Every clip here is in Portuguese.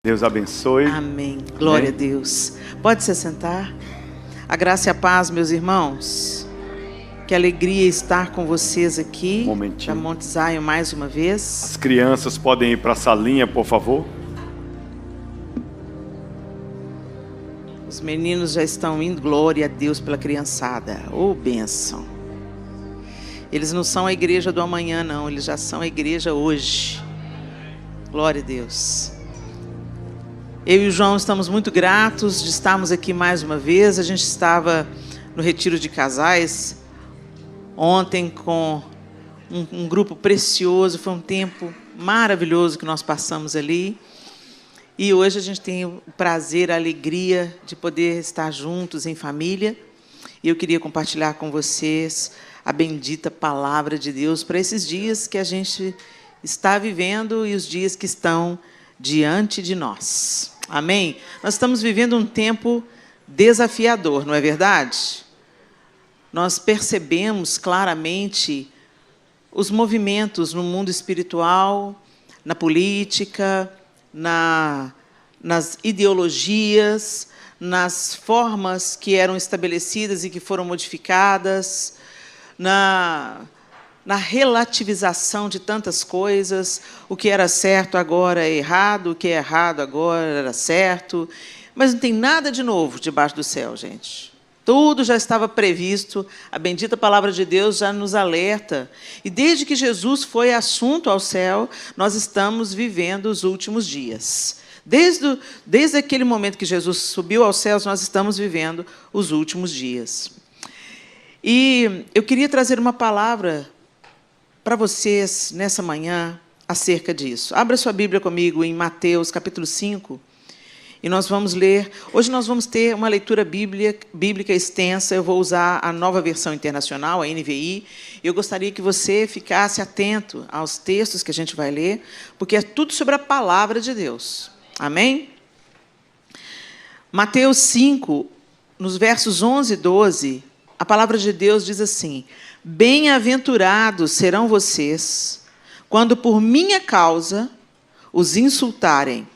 Deus abençoe. Amém. Glória Amém. a Deus. Pode se sentar. A graça e a paz, meus irmãos. Que alegria estar com vocês aqui. Momentinho. Da Monte Zion mais uma vez. As crianças podem ir para a salinha, por favor. Os meninos já estão indo. Glória a Deus pela criançada. Ô, bênção. Eles não são a igreja do amanhã, não. Eles já são a igreja hoje. Glória a Deus. Eu e o João estamos muito gratos de estarmos aqui mais uma vez. A gente estava no retiro de casais ontem com um grupo precioso. Foi um tempo maravilhoso que nós passamos ali. E hoje a gente tem o prazer, a alegria de poder estar juntos em família. E eu queria compartilhar com vocês a bendita palavra de Deus para esses dias que a gente está vivendo e os dias que estão diante de nós. Amém? Nós estamos vivendo um tempo desafiador, não é verdade? Nós percebemos claramente os movimentos no mundo espiritual, na política, nas ideologias, nas formas que eram estabelecidas e que foram modificadas, na relativização de tantas coisas. O que era certo agora é errado, o que é errado agora era certo. Mas não tem nada de novo debaixo do céu, gente. Tudo já estava previsto, a bendita palavra de Deus já nos alerta. E desde que Jesus foi assunto ao céu, nós estamos vivendo os últimos dias. Desde aquele momento que Jesus subiu aos céus, nós estamos vivendo os últimos dias. E eu queria trazer uma palavra para vocês nessa manhã acerca disso. Abra sua Bíblia comigo em Mateus, capítulo 5. E nós vamos ler. Hoje nós vamos ter uma leitura bíblica extensa. Eu vou usar a Nova Versão Internacional, a NVI. Eu gostaria que você ficasse atento aos textos que a gente vai ler, porque é tudo sobre a palavra de Deus. Amém? Mateus 5, nos versos 11 e 12, a palavra de Deus diz assim: bem-aventurados serão vocês, quando por minha causa os insultarem,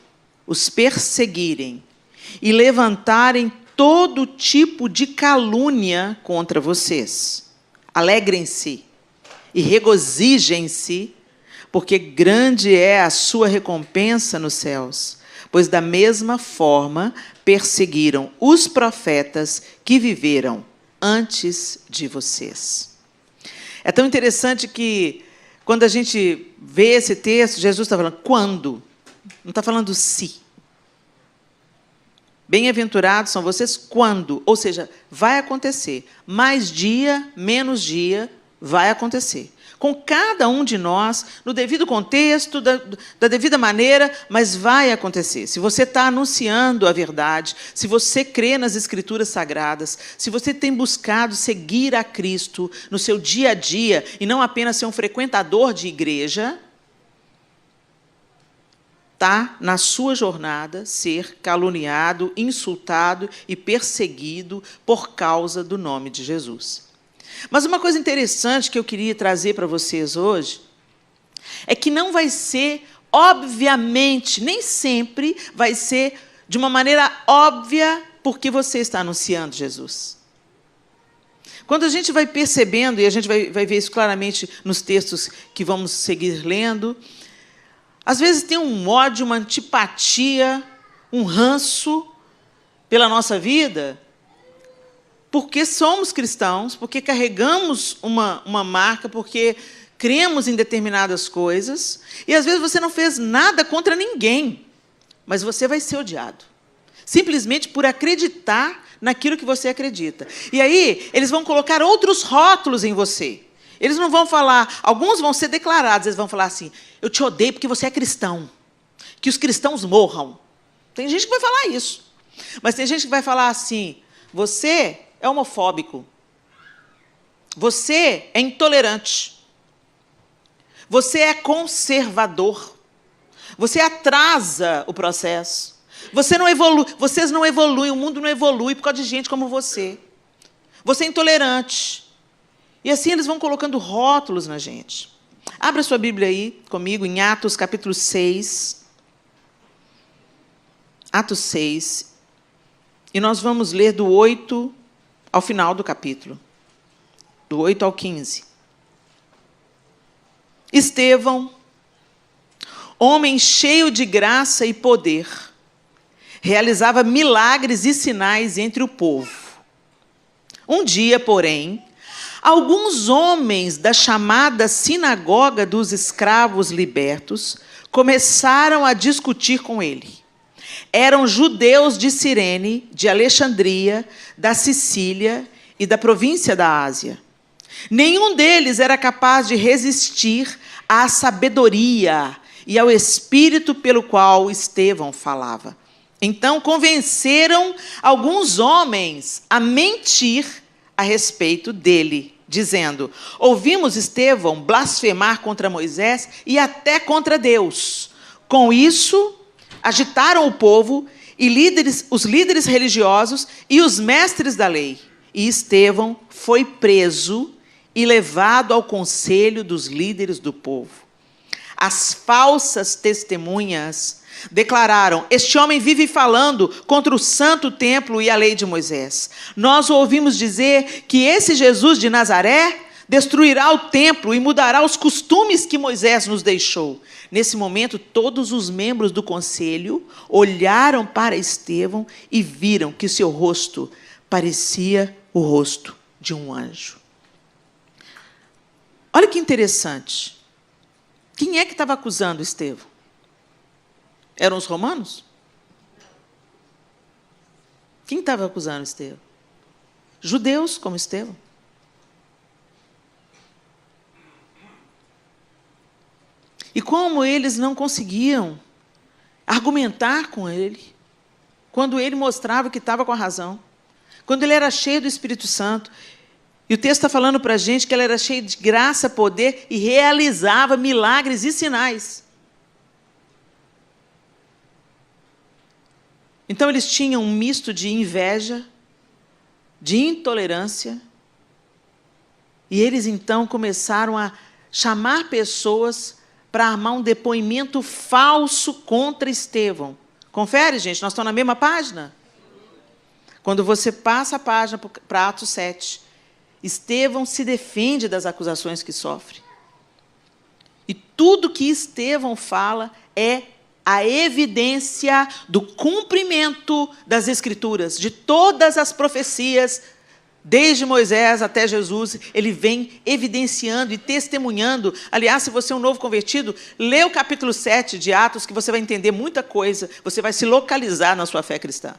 os perseguirem e levantarem todo tipo de calúnia contra vocês. Alegrem-se e regozijem-se, porque grande é a sua recompensa nos céus, pois da mesma forma perseguiram os profetas que viveram antes de vocês. É tão interessante que, quando a gente vê esse texto, Jesus está falando quando, não está falando se. Bem-aventurados são vocês quando, ou seja, vai acontecer. Mais dia, menos dia, vai acontecer. Com cada um de nós, no devido contexto, da devida maneira, mas vai acontecer. Se você está anunciando a verdade, se você crê nas Escrituras Sagradas, se você tem buscado seguir a Cristo no seu dia a dia, e não apenas ser um frequentador de igreja, está na sua jornada ser caluniado, insultado e perseguido por causa do nome de Jesus. Mas uma coisa interessante que eu queria trazer para vocês hoje é que não vai ser, obviamente, nem sempre vai ser de uma maneira óbvia porque você está anunciando Jesus. Quando a gente vai percebendo, e a gente vai ver isso claramente nos textos que vamos seguir lendo, às vezes tem um ódio, uma antipatia, um ranço pela nossa vida, porque somos cristãos, porque carregamos uma marca, porque cremos em determinadas coisas, e às vezes você não fez nada contra ninguém, mas você vai ser odiado, simplesmente por acreditar naquilo que você acredita. E aí, eles vão colocar outros rótulos em você. Eles não vão falar, alguns vão ser declarados, eles vão falar assim: eu te odeio porque você é cristão, que os cristãos morram. Tem gente que vai falar isso, mas tem gente que vai falar assim: você é homofóbico, você é intolerante, você é conservador, você atrasa o processo, vocês não evoluem, o mundo não evolui por causa de gente como você é intolerante. E assim eles vão colocando rótulos na gente. Abra sua Bíblia aí comigo, em Atos, capítulo 6. Atos 6, e nós vamos ler do 8 ao final do capítulo, do 8 ao 15. Estevão, homem cheio de graça e poder, realizava milagres e sinais entre o povo. Um dia, porém, alguns homens da chamada sinagoga dos escravos libertos começaram a discutir com ele. Eram judeus de Cirene, de Alexandria, da Sicília e da província da Ásia. Nenhum deles era capaz de resistir à sabedoria e ao espírito pelo qual Estevão falava. Então convenceram alguns homens a mentir a respeito dele, dizendo: ouvimos Estevão blasfemar contra Moisés e até contra Deus. Com isso, agitaram o povo e os líderes religiosos e os mestres da lei. E Estevão foi preso e levado ao conselho dos líderes do povo. As falsas testemunhas declararam: este homem vive falando contra o santo templo e a lei de Moisés. Nós o ouvimos dizer que esse Jesus de Nazaré destruirá o templo e mudará os costumes que Moisés nos deixou. Nesse momento, todos os membros do conselho olharam para Estevão e viram que seu rosto parecia o rosto de um anjo. Olha que interessante. Quem é que estava acusando Estevão? Eram os romanos? Quem estava acusando Estevão? Judeus como Estevão. E como eles não conseguiam argumentar com ele, quando ele mostrava que estava com a razão, quando ele era cheio do Espírito Santo, e o texto está falando para a gente que ele era cheio de graça, poder e realizava milagres e sinais. Então eles tinham um misto de inveja, de intolerância, e eles então começaram a chamar pessoas para armar um depoimento falso contra Estevão. Confere, gente, nós estamos na mesma página? Quando você passa a página para Atos 7, Estevão se defende das acusações que sofre. E tudo que Estevão fala é a evidência do cumprimento das Escrituras, de todas as profecias, desde Moisés até Jesus, ele vem evidenciando e testemunhando. Aliás, se você é um novo convertido, lê o capítulo 7 de Atos, que você vai entender muita coisa, você vai se localizar na sua fé cristã.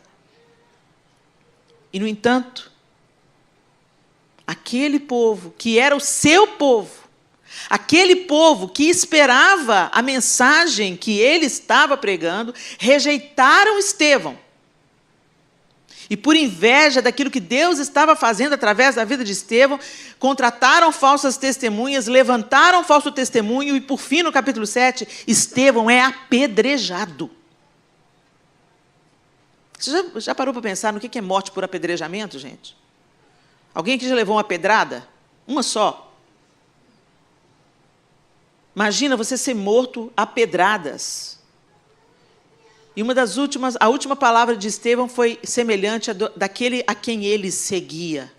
E, no entanto, aquele povo que era o seu povo, aquele povo que esperava a mensagem que ele estava pregando, rejeitaram Estevão. E por inveja daquilo que Deus estava fazendo através da vida de Estevão, contrataram falsas testemunhas, levantaram falso testemunho e, por fim, no capítulo 7, Estevão é apedrejado. Você já parou para pensar no que é morte por apedrejamento, gente? Alguém aqui já levou uma pedrada? Uma só. Imagina você ser morto a pedradas. E a última palavra de Estevão foi semelhante daquele a quem ele seguia.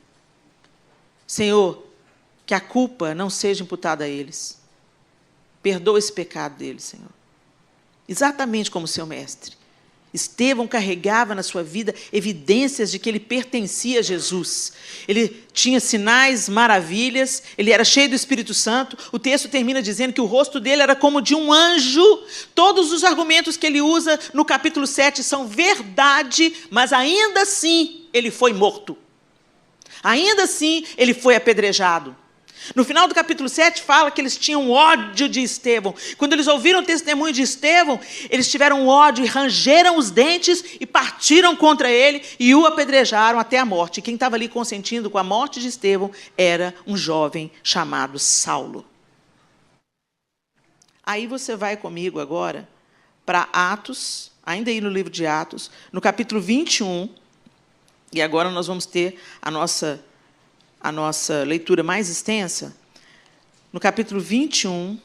Senhor, que a culpa não seja imputada a eles. Perdoa esse pecado deles, Senhor. Exatamente como seu mestre. Estevão carregava na sua vida evidências de que ele pertencia a Jesus. Ele tinha sinais, maravilhas, ele era cheio do Espírito Santo. O texto termina dizendo que o rosto dele era como de um anjo. Todos os argumentos que ele usa no capítulo 7 são verdade, mas ainda assim ele foi morto. Ainda assim ele foi apedrejado. No final do capítulo 7, fala que eles tinham ódio de Estevão. Quando eles ouviram o testemunho de Estevão, eles tiveram ódio e rangeram os dentes e partiram contra ele e o apedrejaram até a morte. E quem estava ali consentindo com a morte de Estevão era um jovem chamado Saulo. Aí você vai comigo agora para Atos, ainda aí no livro de Atos, no capítulo 21, e agora nós vamos ter a nossa leitura mais extensa, no capítulo 21,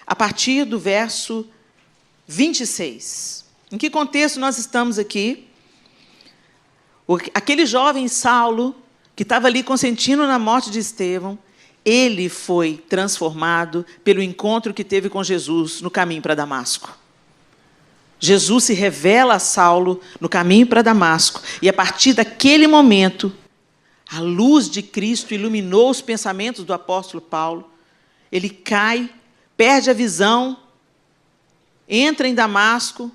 a partir do verso 26. Em que contexto nós estamos aqui? Aquele jovem Saulo, que estava ali consentindo na morte de Estevão, ele foi transformado pelo encontro que teve com Jesus no caminho para Damasco. Jesus se revela a Saulo no caminho para Damasco, e a partir daquele momento, a luz de Cristo iluminou os pensamentos do apóstolo Paulo. Ele cai, perde a visão, entra em Damasco,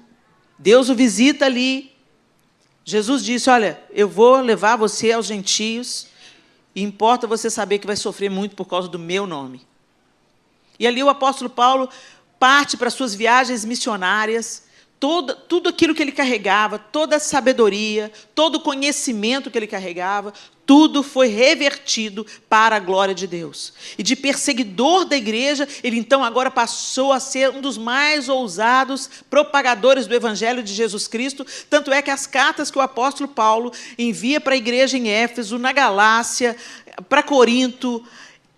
Deus o visita ali. Jesus disse, olha, eu vou levar você aos gentios, e importa você saber que vai sofrer muito por causa do meu nome. E ali o apóstolo Paulo parte para suas viagens missionárias, tudo aquilo que ele carregava, toda a sabedoria, todo o conhecimento que ele carregava, tudo foi revertido para a glória de Deus. E de perseguidor da igreja, ele então agora passou a ser um dos mais ousados propagadores do evangelho de Jesus Cristo. Tanto é que as cartas que o apóstolo Paulo envia para a igreja em Éfeso, na Galácia, para Corinto,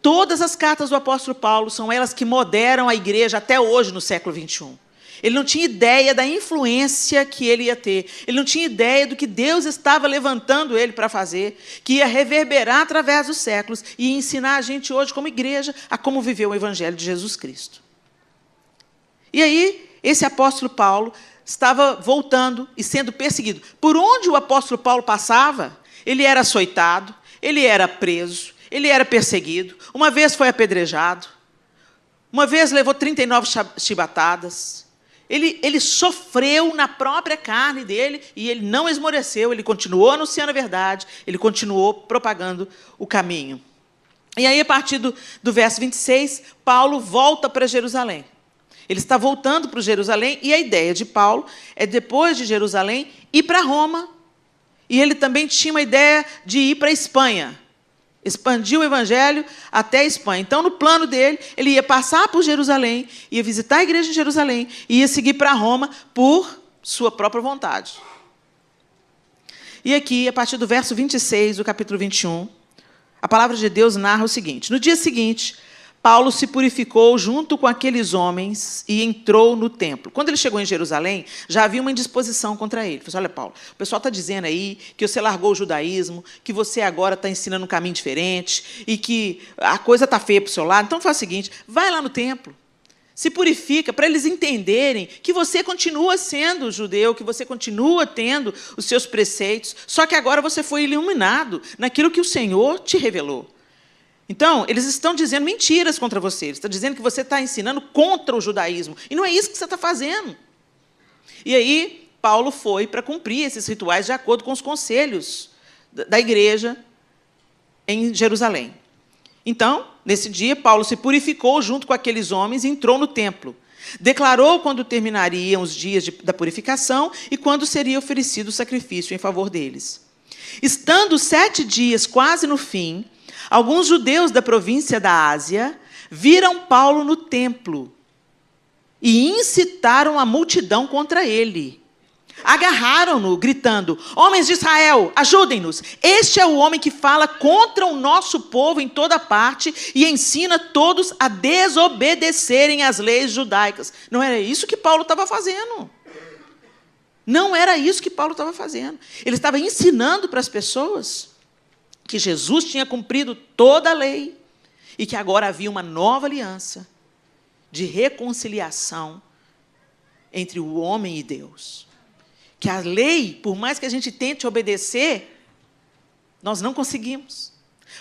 todas as cartas do apóstolo Paulo são elas que moderam a igreja até hoje, no século 21. Ele não tinha ideia da influência que ele ia ter. Ele não tinha ideia do que Deus estava levantando ele para fazer, que ia reverberar através dos séculos e ensinar a gente hoje, como igreja, a como viver o evangelho de Jesus Cristo. E aí, esse apóstolo Paulo estava voltando e sendo perseguido. Por onde o apóstolo Paulo passava, ele era açoitado, ele era preso, ele era perseguido. Uma vez foi apedrejado, uma vez levou 39 chibatadas. Ele sofreu na própria carne dele e ele não esmoreceu, ele continuou anunciando a verdade, ele continuou propagando o caminho. E aí, a partir do verso 26, Paulo volta para Jerusalém. Ele está voltando para Jerusalém e a ideia de Paulo é, depois de Jerusalém, ir para Roma. E ele também tinha uma ideia de ir para a Espanha. Expandiu o evangelho até a Espanha. Então, no plano dele, ele ia passar por Jerusalém, ia visitar a igreja em Jerusalém e ia seguir para Roma por sua própria vontade. E aqui, a partir do verso 26 do capítulo 21, a palavra de Deus narra o seguinte. No dia seguinte, Paulo se purificou junto com aqueles homens e entrou no templo. Quando ele chegou em Jerusalém, já havia uma indisposição contra ele. Ele falou assim, olha, Paulo, o pessoal está dizendo aí que você largou o judaísmo, que você agora está ensinando um caminho diferente e que a coisa está feia para o seu lado. Então faz o seguinte, vai lá no templo, se purifica para eles entenderem que você continua sendo judeu, que você continua tendo os seus preceitos, só que agora você foi iluminado naquilo que o Senhor te revelou. Então, eles estão dizendo mentiras contra você. Eles estão dizendo que você está ensinando contra o judaísmo. E não é isso que você está fazendo. E aí, Paulo foi para cumprir esses rituais de acordo com os conselhos da igreja em Jerusalém. Então, nesse dia, Paulo se purificou junto com aqueles homens e entrou no templo. Declarou quando terminariam os dias da purificação e quando seria oferecido o sacrifício em favor deles. Estando 7 dias quase no fim, alguns judeus da província da Ásia viram Paulo no templo e incitaram a multidão contra ele. Agarraram-no, gritando, homens de Israel, ajudem-nos. Este é o homem que fala contra o nosso povo em toda parte e ensina todos a desobedecerem às leis judaicas. Não era isso que Paulo estava fazendo. Não era isso que Paulo estava fazendo. Ele estava ensinando para as pessoas que Jesus tinha cumprido toda a lei e que agora havia uma nova aliança de reconciliação entre o homem e Deus. Que a lei, por mais que a gente tente obedecer, nós não conseguimos.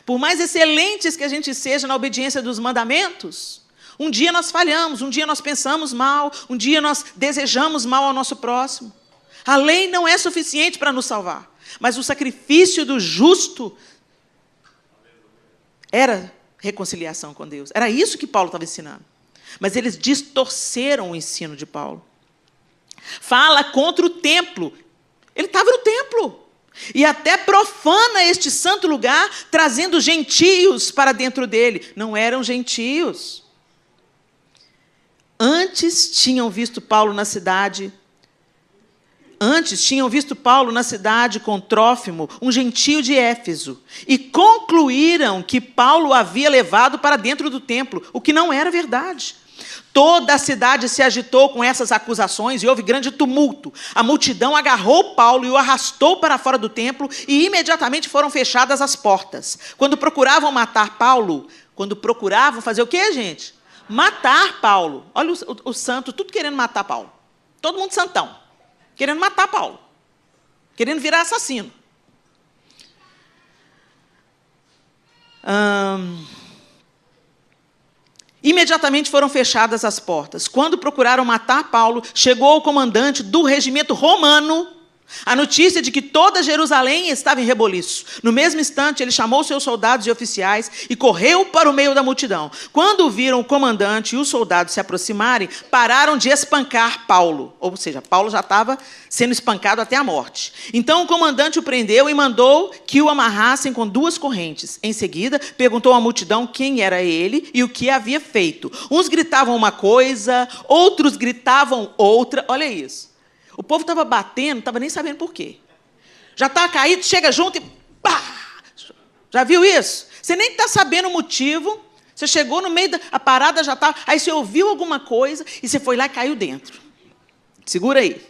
Por mais excelentes que a gente seja na obediência dos mandamentos, um dia nós falhamos, um dia nós pensamos mal, um dia nós desejamos mal ao nosso próximo. A lei não é suficiente para nos salvar, mas o sacrifício do justo era reconciliação com Deus. Era isso que Paulo estava ensinando. Mas eles distorceram o ensino de Paulo. Fala contra o templo. Ele estava no templo. E até profana este santo lugar, trazendo gentios para dentro dele. Não eram gentios. Antes tinham visto Paulo na cidade com Trófimo, um gentio de Éfeso, e concluíram que Paulo havia levado para dentro do templo, o que não era verdade. Toda a cidade se agitou com essas acusações e houve grande tumulto. A multidão agarrou Paulo e o arrastou para fora do templo e imediatamente foram fechadas as portas. Quando procuravam matar Paulo, quando procuravam fazer o quê, gente? Matar Paulo. Olha o santo, tudo querendo matar Paulo. Todo mundo santão, querendo matar Paulo, querendo virar assassino. Imediatamente foram fechadas as portas. Quando procuraram matar Paulo, chegou ao comandante do regimento romano a notícia de que toda Jerusalém estava em reboliço. No mesmo instante, ele chamou seus soldados e oficiais e correu para o meio da multidão. Quando viram o comandante e os soldados se aproximarem, pararam de espancar Paulo. Ou seja, Paulo já estava sendo espancado até a morte. Então o comandante o prendeu e mandou que o amarrassem com 2 correntes. Em seguida, perguntou à multidão quem era ele e o que havia feito. Uns gritavam uma coisa, outros gritavam outra. Olha isso. O povo estava batendo, não estava nem sabendo por quê. Já está caído, chega junto e pá! Já viu isso? Você nem está sabendo o motivo. Você chegou no meio da parada, já está. Aí você ouviu alguma coisa e você foi lá e caiu dentro. Segura aí.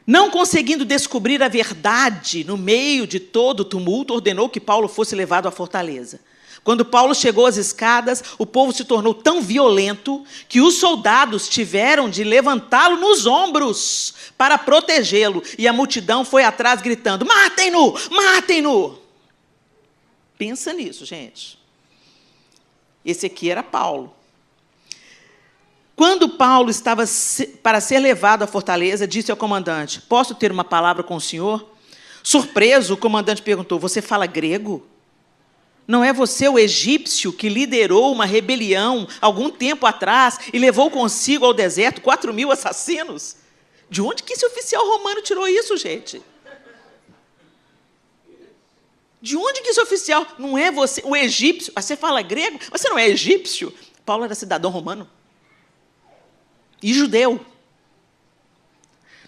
Não conseguindo descobrir a verdade no meio de todo o tumulto, ordenou que Paulo fosse levado à fortaleza. Quando Paulo chegou às escadas, o povo se tornou tão violento que os soldados tiveram de levantá-lo nos ombros para protegê-lo. E a multidão foi atrás gritando, matem-no, matem-no. Pensa nisso, gente. Esse aqui era Paulo. Quando Paulo estava para ser levado à fortaleza, disse ao comandante, posso ter uma palavra com o senhor? Surpreso, o comandante perguntou, você fala grego? Não é você o egípcio que liderou uma rebelião algum tempo atrás e levou consigo ao deserto 4.000 assassinos? De onde que esse oficial romano tirou isso, gente? De onde que esse oficial... Não é você o egípcio... Você fala grego, mas você não é egípcio? Paulo era cidadão romano. E judeu.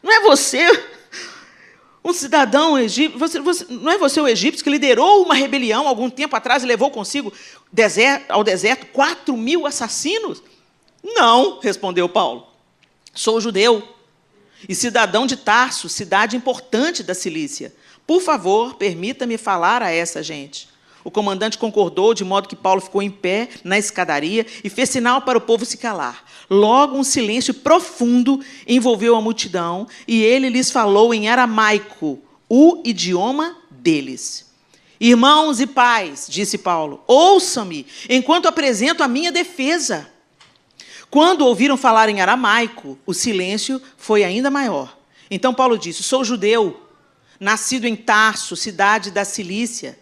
Não é você... Um cidadão egípcio, não é você o egípcio que liderou uma rebelião algum tempo atrás e levou consigo ao deserto 4.000 assassinos? Não, respondeu Paulo. Sou judeu e cidadão de Tarso, cidade importante da Cilícia. Por favor, permita-me falar a essa gente. O comandante concordou, de modo que Paulo ficou em pé na escadaria e fez sinal para o povo se calar. Logo, um silêncio profundo envolveu a multidão e ele lhes falou em aramaico, o idioma deles. Irmãos e pais, disse Paulo, ouçam-me enquanto apresento a minha defesa. Quando ouviram falar em aramaico, o silêncio foi ainda maior. Então Paulo disse, sou judeu, nascido em Tarso, cidade da Cilícia.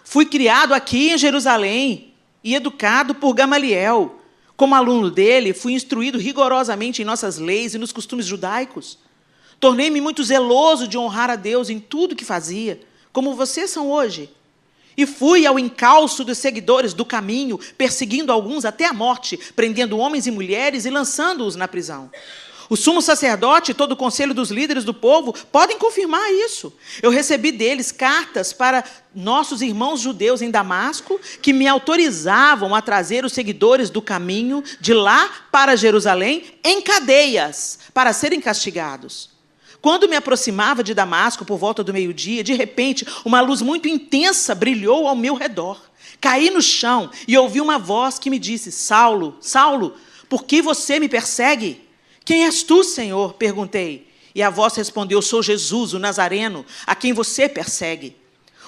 Fui criado aqui em Jerusalém e educado por Gamaliel. Como aluno dele, fui instruído rigorosamente em nossas leis e nos costumes judaicos. Tornei-me muito zeloso de honrar a Deus em tudo que fazia, como vocês são hoje. E fui ao encalço dos seguidores do caminho, perseguindo alguns até a morte, prendendo homens e mulheres e lançando-os na prisão. O sumo sacerdote e todo o conselho dos líderes do povo podem confirmar isso. Eu recebi deles cartas para nossos irmãos judeus em Damasco, que me autorizavam a trazer os seguidores do caminho de lá para Jerusalém em cadeias, para serem castigados. Quando me aproximava de Damasco por volta do meio-dia, de repente, uma luz muito intensa brilhou ao meu redor. Caí no chão e ouvi uma voz que me disse, Saulo, Saulo, por que você me persegue? Quem és tu, Senhor? Perguntei. E a voz respondeu, sou Jesus, o Nazareno, a quem você persegue.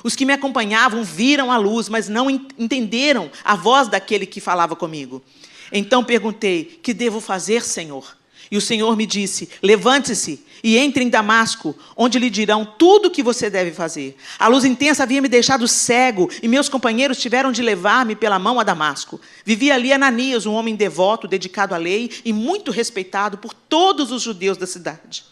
Os que me acompanhavam viram a luz, mas não entenderam a voz daquele que falava comigo. Então perguntei, que devo fazer, Senhor? E o Senhor me disse, levante-se e entre em Damasco, onde lhe dirão tudo o que você deve fazer. A luz intensa havia me deixado cego, e meus companheiros tiveram de levar-me pela mão a Damasco. Vivia ali Ananias, um homem devoto, dedicado à lei e muito respeitado por todos os judeus da cidade.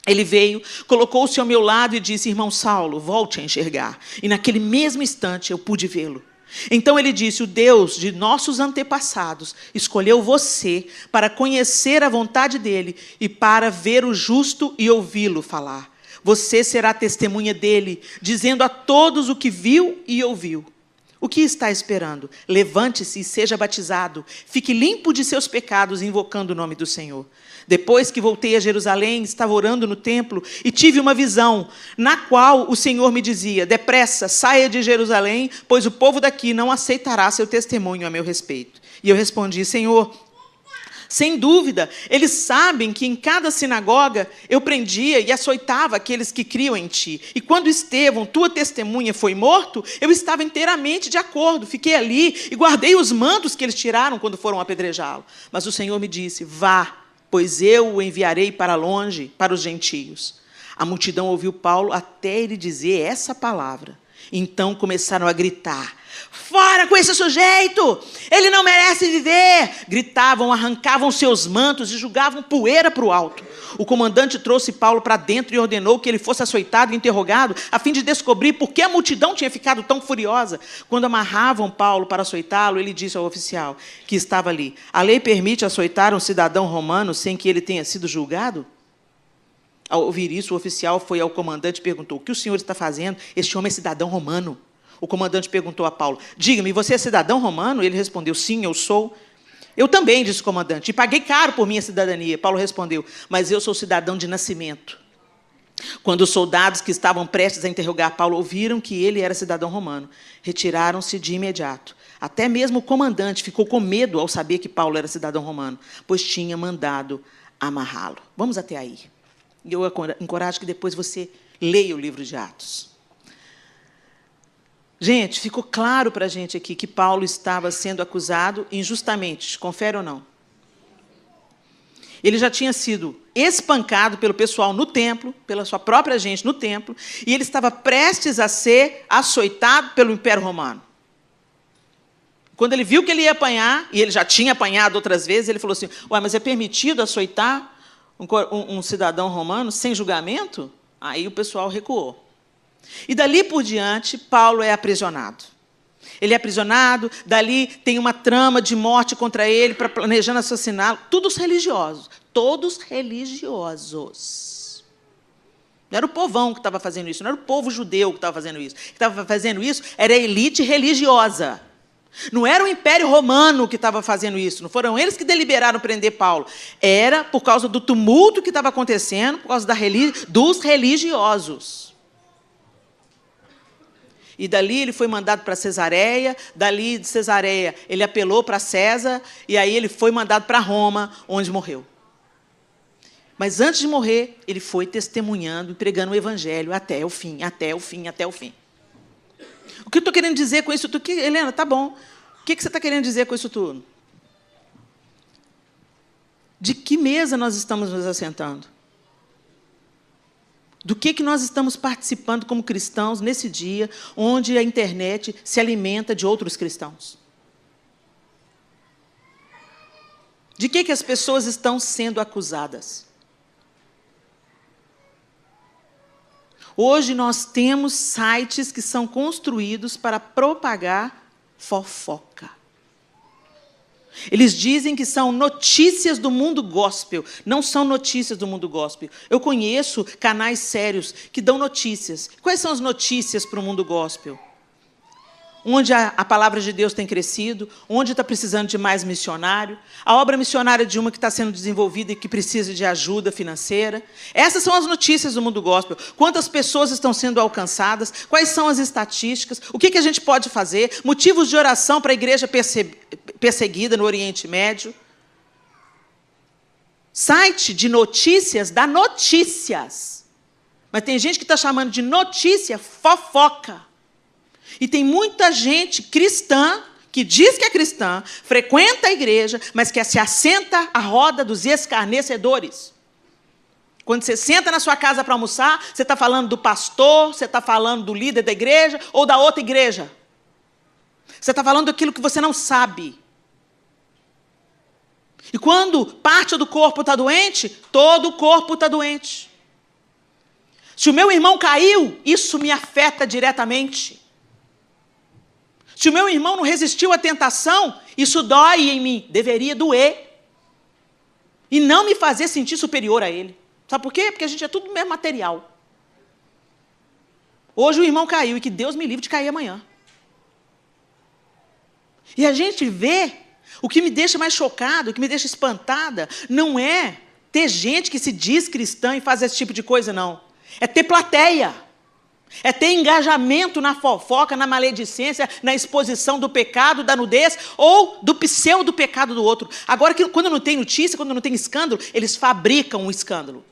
Ele veio, colocou-se ao meu lado e disse, irmão Saulo, volte a enxergar. E naquele mesmo instante eu pude vê-lo. Então ele disse, o Deus de nossos antepassados escolheu você para conhecer a vontade dele e para ver o justo e ouvi-lo falar. Você será testemunha dele, dizendo a todos o que viu e ouviu. O que está esperando? Levante-se e seja batizado. Fique limpo de seus pecados, invocando o nome do Senhor. Depois que voltei a Jerusalém, estava orando no templo e tive uma visão, na qual o Senhor me dizia: depressa, saia de Jerusalém, pois o povo daqui não aceitará seu testemunho a meu respeito. E eu respondi: Senhor, sem dúvida, eles sabem que em cada sinagoga eu prendia e açoitava aqueles que criam em ti. E quando Estevão, tua testemunha, foi morto, eu estava inteiramente de acordo. Fiquei ali e guardei os mantos que eles tiraram quando foram apedrejá-lo. Mas o Senhor me disse: vá, pois eu o enviarei para longe, para os gentios. A multidão ouviu Paulo até ele dizer essa palavra. Então começaram a gritar: fora com esse sujeito! Ele não merece viver! Gritavam, arrancavam seus mantos e jogavam poeira para o alto. O comandante trouxe Paulo para dentro e ordenou que ele fosse açoitado e interrogado, a fim de descobrir por que a multidão tinha ficado tão furiosa. Quando amarravam Paulo para açoitá-lo, ele disse ao oficial que estava ali: a lei permite açoitar um cidadão romano sem que ele tenha sido julgado? Ao ouvir isso, o oficial foi ao comandante e perguntou: o que o senhor está fazendo? Este homem é cidadão romano. O comandante perguntou a Paulo: diga-me, você é cidadão romano? Ele respondeu: sim, eu sou. Eu também, disse o comandante, e paguei caro por minha cidadania. Paulo respondeu: mas eu sou cidadão de nascimento. Quando os soldados que estavam prestes a interrogar Paulo ouviram que ele era cidadão romano, retiraram-se de imediato. Até mesmo o comandante ficou com medo ao saber que Paulo era cidadão romano, pois tinha mandado amarrá-lo. Vamos até aí. E eu encorajo que depois você leia o livro de Atos. Gente, ficou claro para a gente aqui que Paulo estava sendo acusado injustamente. Confere ou não? Ele já tinha sido espancado pelo pessoal no templo, pela sua própria gente no templo, e ele estava prestes a ser açoitado pelo Império Romano. Quando ele viu que ele ia apanhar, e ele já tinha apanhado outras vezes, ele falou assim: ué, mas é permitido açoitar um cidadão romano sem julgamento? Aí o pessoal recuou. E dali por diante, Paulo é aprisionado. Ele é aprisionado, dali tem uma trama de morte contra ele, para planejando assassiná-lo. Todos religiosos. Todos religiosos. Não era o povão que estava fazendo isso, não era o povo judeu que estava fazendo isso. O que estava fazendo isso era a elite religiosa. Não era o Império Romano que estava fazendo isso, não foram eles que deliberaram prender Paulo. Era por causa do tumulto que estava acontecendo, por causa dos religiosos. E dali ele foi mandado para Cesareia, dali de Cesareia ele apelou para César, e aí ele foi mandado para Roma, onde morreu. Mas antes de morrer, ele foi testemunhando e pregando o evangelho até o fim, até o fim, até o fim. O que eu estou querendo dizer com isso tudo? Helena, tá bom. O que você está querendo dizer com isso tudo? De que mesa nós estamos nos assentando? Do que nós estamos participando como cristãos nesse dia, onde a internet se alimenta de outros cristãos? De que as pessoas estão sendo acusadas? Hoje nós temos sites que são construídos para propagar fofoca. Eles dizem que são notícias do mundo gospel. Não são notícias do mundo gospel. Eu conheço canais sérios que dão notícias. Quais são as notícias para o mundo gospel? Onde a palavra de Deus tem crescido, onde está precisando de mais missionário, a obra missionária de uma que está sendo desenvolvida e que precisa de ajuda financeira. Essas são as notícias do mundo gospel. Quantas pessoas estão sendo alcançadas, quais são as estatísticas, o que a gente pode fazer, motivos de oração para a igreja perseguida no Oriente Médio. Site de notícias dá notícias, mas tem gente que está chamando de notícia fofoca. E tem muita gente cristã, que diz que é cristã, frequenta a igreja, mas que se assenta à roda dos escarnecedores. Quando você senta na sua casa para almoçar, você está falando do pastor, você está falando do líder da igreja ou da outra igreja. Você está falando daquilo que você não sabe. E quando parte do corpo está doente, todo o corpo está doente. Se o meu irmão caiu, isso me afeta diretamente. Se o meu irmão não resistiu à tentação, isso dói em mim. Deveria doer. E não me fazer sentir superior a ele. Sabe por quê? Porque a gente é tudo do mesmo material. Hoje o irmão caiu e que Deus me livre de cair amanhã. E a gente vê, o que me deixa mais chocado, o que me deixa espantada, não é ter gente que se diz cristã e faz esse tipo de coisa, não. É ter plateia. É ter engajamento na fofoca, na maledicência, na exposição do pecado, da nudez ou do pseudo-pecado do outro. Agora, quando não tem notícia, quando não tem escândalo, eles fabricam um escândalo.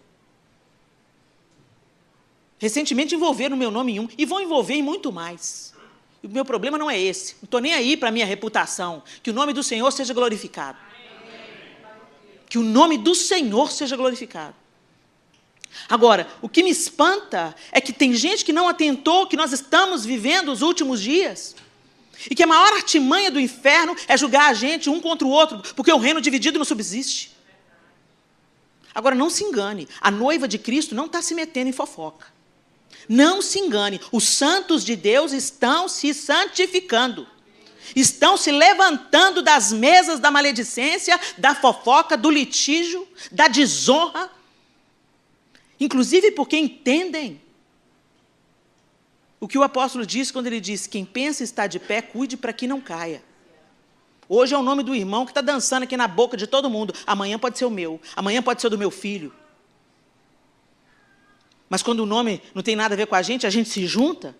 Recentemente envolveram o meu nome em um e vão envolver em muito mais. O meu problema não é esse. Não estou nem aí para a minha reputação. Que o nome do Senhor seja glorificado. Que o nome do Senhor seja glorificado. Agora, o que me espanta é que tem gente que não atentou que nós estamos vivendo os últimos dias e que a maior artimanha do inferno é julgar a gente um contra o outro, porque o reino dividido não subsiste. Agora, não se engane, a noiva de Cristo não está se metendo em fofoca. Não se engane, os santos de Deus estão se santificando. Estão se levantando das mesas da maledicência, da fofoca, do litígio, da desonra, inclusive porque entendem o que o apóstolo diz quando ele diz: quem pensa estar de pé, cuide para que não caia. Hoje é o nome do irmão que está dançando aqui na boca de todo mundo. Amanhã pode ser o meu, amanhã pode ser o do meu filho. Mas quando o nome não tem nada a ver com a gente se junta.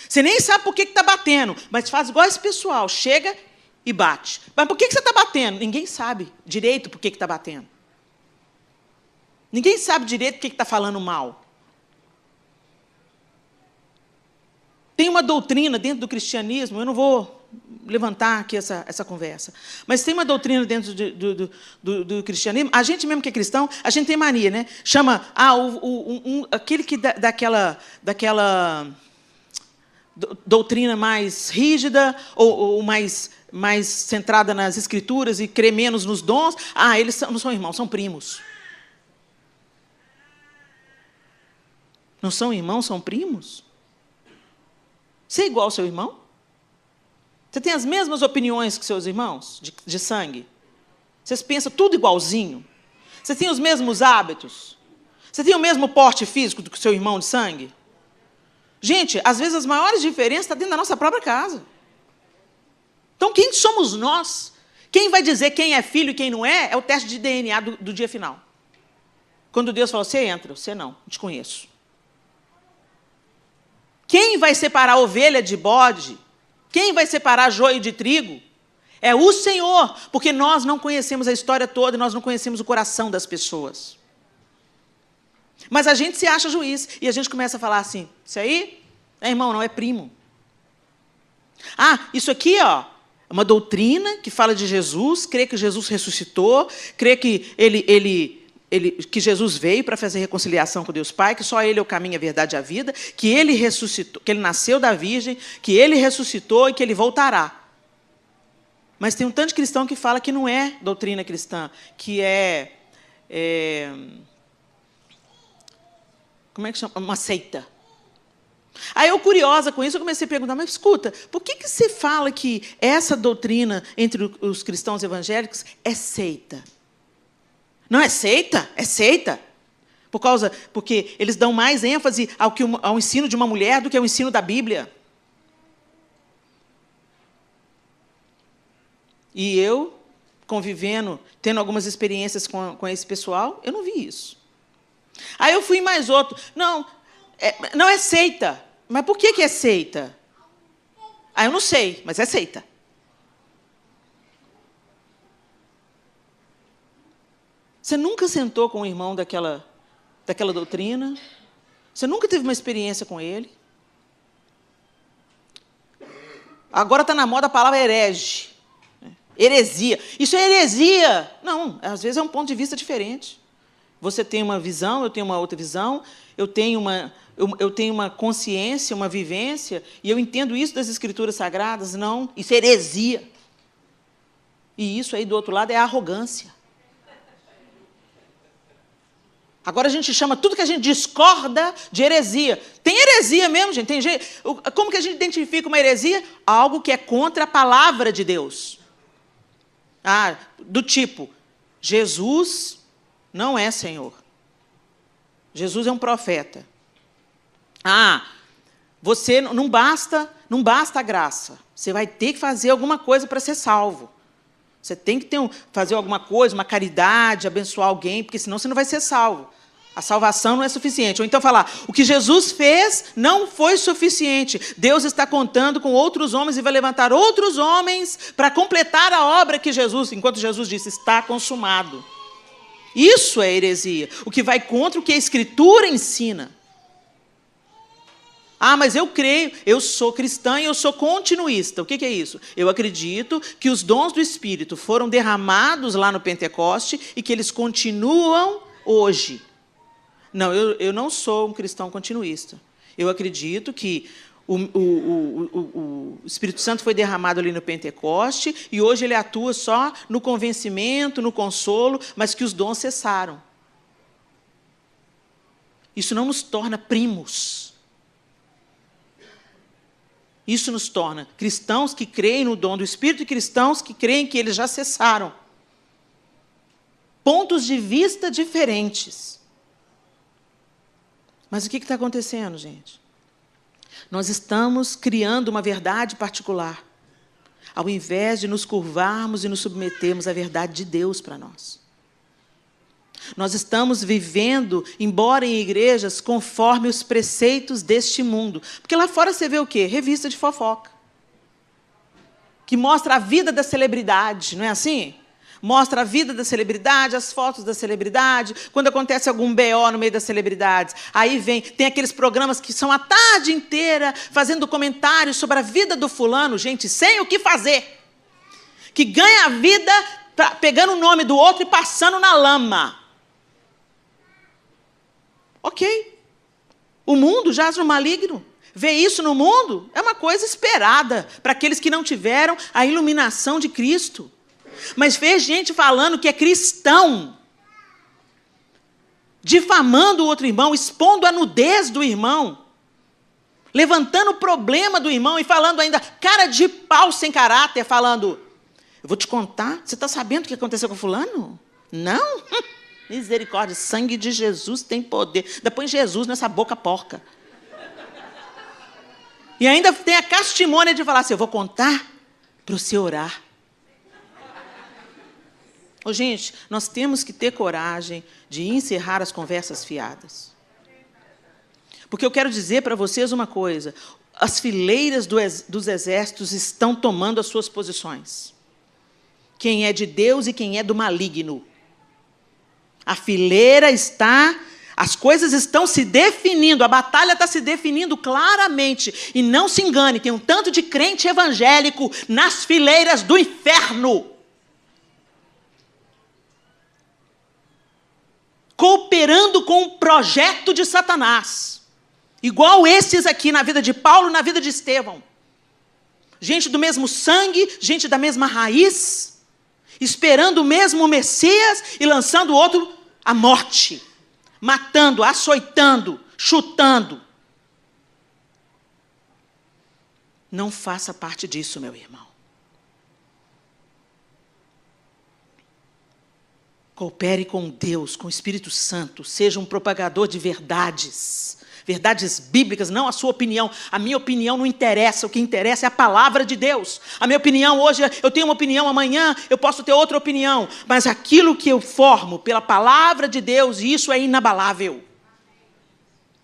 Você nem sabe por que está batendo, mas faz igual esse pessoal, chega e bate. Mas por que você está batendo? Ninguém sabe direito por que está batendo. Ninguém sabe direito por que está falando mal. Tem uma doutrina dentro do cristianismo, eu não vou levantar aqui essa conversa, mas tem uma doutrina dentro do cristianismo, a gente mesmo que é cristão, a gente tem mania, né? Chama aquele que daquela doutrina mais rígida ou mais centrada nas escrituras e crê menos nos dons. Eles não são irmãos, são primos. Não são irmãos, são primos? Você é igual ao seu irmão? Você tem as mesmas opiniões que seus irmãos de sangue? Vocês pensam tudo igualzinho? Você tem os mesmos hábitos? Você tem o mesmo porte físico do que o seu irmão de sangue? Gente, às vezes as maiores diferenças estão dentro da nossa própria casa. Então, quem somos nós? Quem vai dizer quem é filho e quem não é o teste de DNA do dia final. Quando Deus fala: você entra, você não te conheço. Quem vai separar ovelha de bode? Quem vai separar joio de trigo? É o Senhor, porque nós não conhecemos a história toda, nós não conhecemos o coração das pessoas. Mas a gente se acha juiz, e a gente começa a falar assim: isso aí é irmão, não é primo. Isso aqui, é uma doutrina que fala de Jesus, crê que Jesus ressuscitou, crê que que Jesus veio para fazer reconciliação com Deus Pai, que só Ele é o caminho, a verdade e a vida, que Ele ressuscitou, que Ele nasceu da Virgem, que Ele ressuscitou e que Ele voltará. Mas tem um tanto de cristão que fala que não é doutrina cristã, que como é que chama? Uma seita. Aí eu, curiosa com isso, eu comecei a perguntar: mas escuta, por que você fala que essa doutrina entre os cristãos evangélicos é seita? Não é seita? É seita. Porque eles dão mais ênfase ao ensino de uma mulher do que ao ensino da Bíblia. E eu, convivendo, tendo algumas experiências com esse pessoal, eu não vi isso. Aí eu fui em mais outro. Não é seita. Mas por que é seita? Eu não sei, mas é seita. Você nunca sentou com um irmão daquela doutrina? Você nunca teve uma experiência com ele? Agora está na moda a palavra herege. Heresia. Isso é heresia. Não, às vezes é um ponto de vista diferente. Você tem uma visão, eu tenho uma outra visão, eu tenho uma consciência, uma vivência, e eu entendo isso das Escrituras Sagradas. Não, isso é heresia. E isso aí, do outro lado, é arrogância. Agora a gente chama tudo que a gente discorda de heresia. Tem heresia mesmo, gente. Como que a gente identifica uma heresia? Algo que é contra a palavra de Deus. Do tipo: Jesus não é Senhor. Jesus é um profeta. Você não basta a graça. Você vai ter que fazer alguma coisa para ser salvo. Você tem que fazer alguma coisa, uma caridade, abençoar alguém, porque senão você não vai ser salvo. A salvação não é suficiente. Ou então falar, o que Jesus fez não foi suficiente. Deus está contando com outros homens e vai levantar outros homens para completar a obra que Jesus, enquanto Jesus disse, está consumado. Isso é heresia. O que vai contra o que a Escritura ensina. Ah, mas eu creio, eu sou cristã e eu sou continuista. O que é isso? Eu acredito que os dons do Espírito foram derramados lá no Pentecoste e que eles continuam hoje. Não, eu não sou um cristão continuista. Eu acredito que o Espírito Santo foi derramado ali no Pentecoste e hoje ele atua só no convencimento, no consolo, mas que os dons cessaram. Isso não nos torna primos. Isso nos torna cristãos que creem no dom do Espírito e cristãos que creem que eles já cessaram. Pontos de vista diferentes. Mas o que está acontecendo, gente? Nós estamos criando uma verdade particular, ao invés de nos curvarmos e nos submetermos à verdade de Deus para nós. Nós estamos vivendo, embora em igrejas, conforme os preceitos deste mundo. Porque lá fora você vê o quê? Revista de fofoca. Que mostra a vida da celebridade, não é assim? Mostra a vida da celebridade, as fotos da celebridade, quando acontece algum BO no meio das celebridades. Aí tem aqueles programas que são a tarde inteira fazendo comentários sobre a vida do fulano, gente, sem o que fazer. Que ganha a vida pegando o nome do outro e passando na lama. Ok. O mundo jaz no maligno. Ver isso no mundo é uma coisa esperada para aqueles que não tiveram a iluminação de Cristo. Mas ver gente falando que é cristão, difamando o outro irmão, expondo a nudez do irmão, levantando o problema do irmão e falando ainda, cara de pau sem caráter, falando, eu vou te contar, você está sabendo o que aconteceu com fulano? Não? Misericórdia, sangue de Jesus tem poder. Ainda põe Jesus nessa boca porca. E ainda tem a castimônia de falar assim, eu vou contar para você orar. Ô, gente, nós temos que ter coragem de encerrar as conversas fiadas. Porque eu quero dizer para vocês uma coisa, as fileiras dos exércitos estão tomando as suas posições. Quem é de Deus e quem é do maligno. A fileira está, as coisas estão se definindo, a batalha está se definindo claramente. E não se engane, tem um tanto de crente evangélico nas fileiras do inferno. Cooperando com o projeto de Satanás. Igual esses aqui na vida de Paulo e na vida de Estevão. Gente do mesmo sangue, gente da mesma raiz, esperando o mesmo Messias e lançando o outro à morte. Matando, açoitando, chutando. Não faça parte disso, meu irmão. Coopere com Deus, com o Espírito Santo. Seja um propagador de verdades. Verdades bíblicas, não a sua opinião. A minha opinião não interessa. O que interessa é a palavra de Deus. A minha opinião hoje, eu tenho uma opinião, amanhã eu posso ter outra opinião. Mas aquilo que eu formo pela palavra de Deus, isso é inabalável.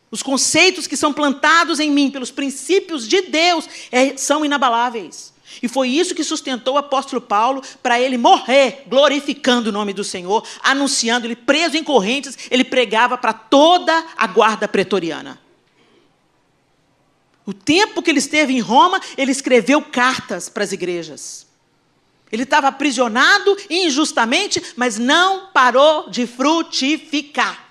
Os conceitos que são plantados em mim pelos princípios de Deus são inabaláveis. E foi isso que sustentou o apóstolo Paulo para ele morrer glorificando o nome do Senhor, anunciando, ele preso em correntes, ele pregava para toda a guarda pretoriana. O tempo que ele esteve em Roma, ele escreveu cartas para as igrejas. Ele estava aprisionado injustamente, mas não parou de frutificar.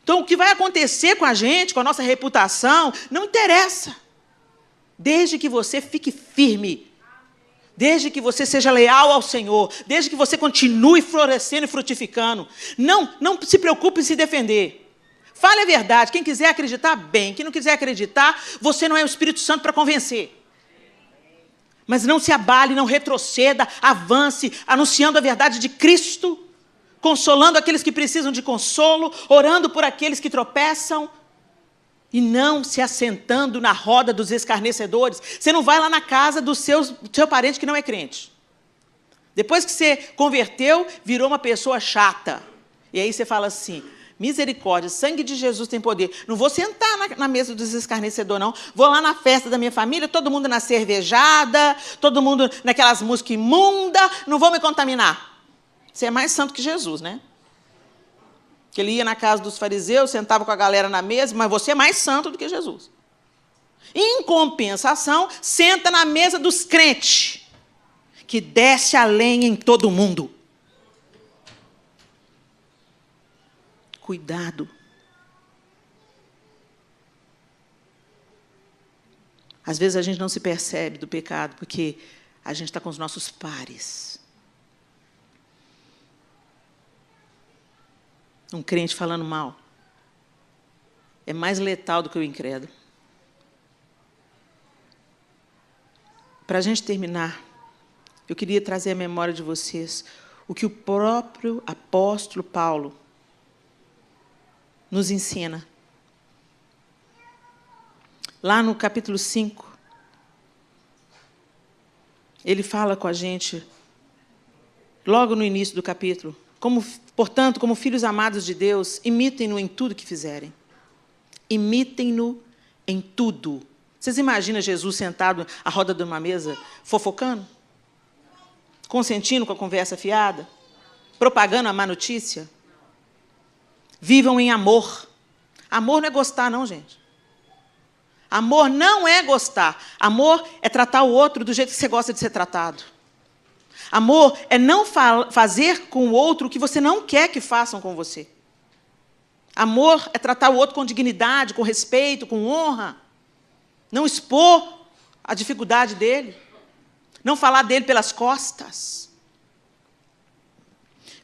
Então, o que vai acontecer com a gente, com a nossa reputação, não interessa. Desde que você fique firme, desde que você seja leal ao Senhor, desde que você continue florescendo e frutificando. Não se preocupe em se defender. Fale a verdade. Quem quiser acreditar, bem. Quem não quiser acreditar, você não é o Espírito Santo para convencer. Mas não se abale, não retroceda, avance, anunciando a verdade de Cristo, consolando aqueles que precisam de consolo, orando por aqueles que tropeçam. E não se assentando na roda dos escarnecedores. Você não vai lá na casa do seu parente que não é crente. Depois que você converteu, virou uma pessoa chata. E aí você fala assim, misericórdia, sangue de Jesus tem poder. Não vou sentar na mesa dos escarnecedores, não. Vou lá na festa da minha família, todo mundo na cervejada, todo mundo naquelas músicas imundas, não vou me contaminar. Você é mais santo que Jesus, né? Que ele ia na casa dos fariseus, sentava com a galera na mesa, mas você é mais santo do que Jesus. Em compensação, senta na mesa dos crentes, que desce a lenha em todo mundo. Cuidado. Às vezes a gente não se percebe do pecado, porque a gente está com os nossos pares. Um crente falando mal é mais letal do que o incrédulo. Para a gente terminar, eu queria trazer à memória de vocês o que o próprio apóstolo Paulo nos ensina. Lá no capítulo 5, ele fala com a gente, logo no início do capítulo, portanto, como filhos amados de Deus, imitem-no em tudo que fizerem. Imitem-no em tudo. Vocês imaginam Jesus sentado à roda de uma mesa, fofocando? Consentindo com a conversa fiada? Propagando a má notícia? Vivam em amor. Amor não é gostar, não, gente. Amor não é gostar. Amor é tratar o outro do jeito que você gosta de ser tratado. Amor é não fazer com o outro o que você não quer que façam com você. Amor é tratar o outro com dignidade, com respeito, com honra. Não expor a dificuldade dele. Não falar dele pelas costas.